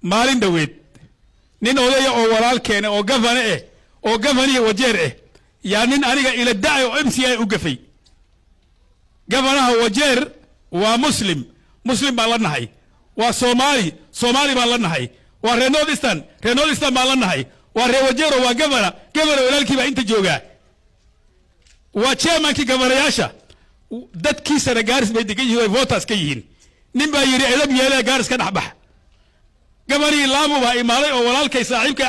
maalin dhaweed nin odaya oo walaalkeena oo gafane wajeer yaa nin aniga ila dacay oo MCA u gafay gafanaha wajeer waa muslim baan la nahay waa Soomaali baan la nahay waa reer North Eastern baan la nahay waa reer wajeer waa gafana walaalkii baa inta jooga waa chairmankii gafanayaasha dadkiisana Gaaris bay degan yihiin voters ka yihiin nin baa yiri edab yeelay Gaaris ka dhaxbax gabadhii Lamu baa imaaday oo walaalkay saaxiibka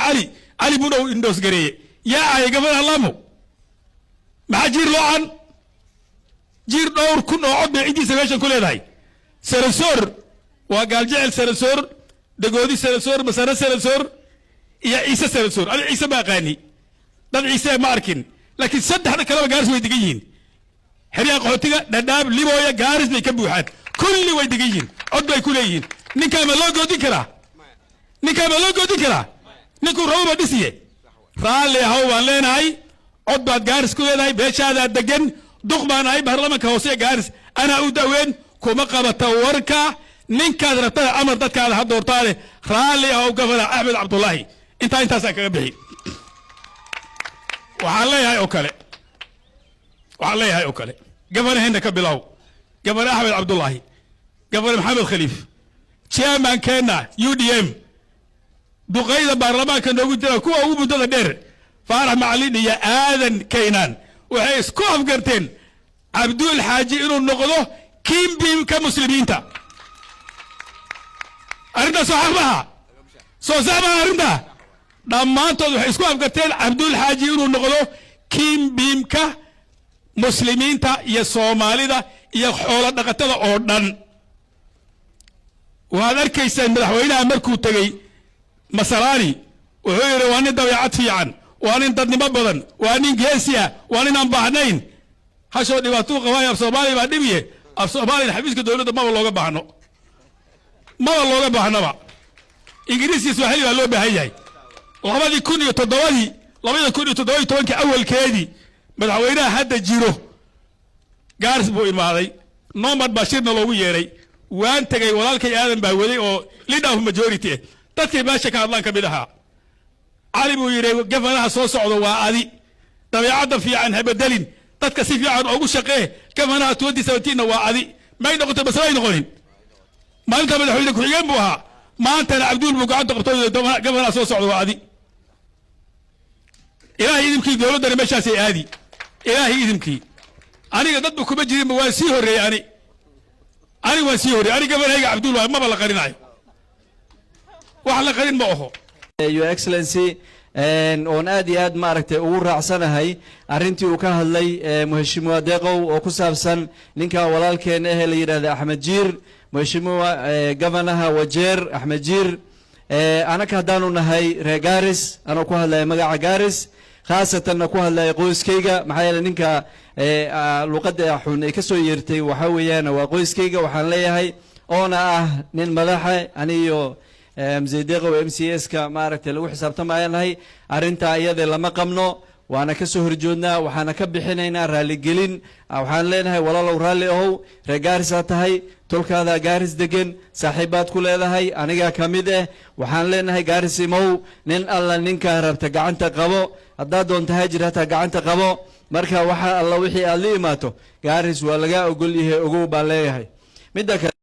Ali buu dhow indoos gareeyay yaa ay gabadha Lamu maxaa jiir loocan jiir dhowr kun oo cod bay cidiisa meeshan ku leedahay Sarasoor waa gaaljecel Sarasoor dagoodi Sarasoor masara Sarasoor iyo Ciise Sarasoor ali Ciise ma qaani dad Ciise ma arkin laakiin saddexda kale Gaaris way degan yihiin xiriya qaxootiga dhadhaab libooya Gaaris bay ka buuxaan kulli way degan yihiin cod bay ku leeyihiin ninka ma loo goodin karaa ninku rooba dhisiye raalli haw baan leenahay cod baad Gaaris ku leedahay beeshaada degan duq baan ahay baarlamaanka hoose Gaaris ana u daween kuma qabata warka ninkaad rabtaa amar dadkaada ha doortaale raalli haw gafana Axmed Cabdullaahi intaas kaga bixi waxaan leeyahay oo kale gafanaheena ka bilow gafana Axmed Cabdullaahi gafana Maxamed Khaliif chairman keena UDM duqayda baarlamaanka noogu jira kuwa ugu muddada dheer Faarax Macalin iyo Aadan Kaynaan waxay isku afgarteen Abdul Xaaji inuu noqdo kiimbiimka muslimiinta arrinta soo saamaha arrinta dhammaantood waxay isku afgarteen Abdul Xaaji inuu noqdo kiimbiimka muslimiinta iyo Soomaalida iyo xoolo dhaqatada oo dhan waad arkaysaa madaxweynaha markuu tagay Masalaani wuxuu yiri waa nin dabeecad fiican waa nin dadnimo badan waa nin geesiya waa nin aan baahnayn hasho dhibaato qabay Soomaali baa dhibiye Soomaali xafiiska dawladda ma looga baahnaba Ingiriisi Swahili waa loo baahan yahay 2017 awalkeedii madaxweynaha hadda jiro Gaaris buu imaaday Nomad Bashirna loogu yeeray waan tagay walaalkay Aadan baa waday oo leader of majority dadkii meesha ka hadlaan ka mid ahaa Ali buu yiri gafanaha soo socdo waa adi dabeecada fiican habadalin dadka si fiican ugu shaqee gafanaha 2017 waa adi may noqoto bas way noqonin maalinta madaxweyne ku xigeen buu ahaa maantana Abdul buu gacanta qabtay gafanaha soo socdo waa adi ilaahay idimkii dawladda meeshaas ay aadi ilaahay idimkii aniga dadku kuma jirin waa sii horeeyay ani gafanahayga Abdul waa ma la qarinayo wax la qarin ma oho Your Excellency on aad iyo aad maaragtay ugu raacsanahay arintii uu ka hadlay Mheshimiwa Deeqow oo ku saabsan ninka walaalkeen la yiraahdo Axmed Jiir Mheshimiwa Gavanaha Wajeer Axmed Jiir anaka hadaanu nahay reer Gaaris anoo ku hadlay magaca Gaaris khaasatan ku hadlay qoyskayga maxaa yeelay ninka luqadda xun ay ka soo yeertay waxa weeyaan waa qoyskayga waxaan leeyahay oona nin madaxa aniyo mzeedeeqo MCS ka maaragtay lagu xisaabtamaayanahay arinta iyada lama qabno waana ka soo horjoodnaa waxaana ka bixinaynaa raali gelin waxaan leenahay walaalow raali ahow reer Gaaris tahay tolkaada Gaaris degan saaxiibaad ku leedahay aniga kamid waxaan leenahay Gaaris imow nin alla ninka rabta gacanta qabo hadaa doonto haajir hata gacanta qabo marka waxa alla wixii aad la imaato Gaaris waa laga ogol yahay ugu baa leeyahay midda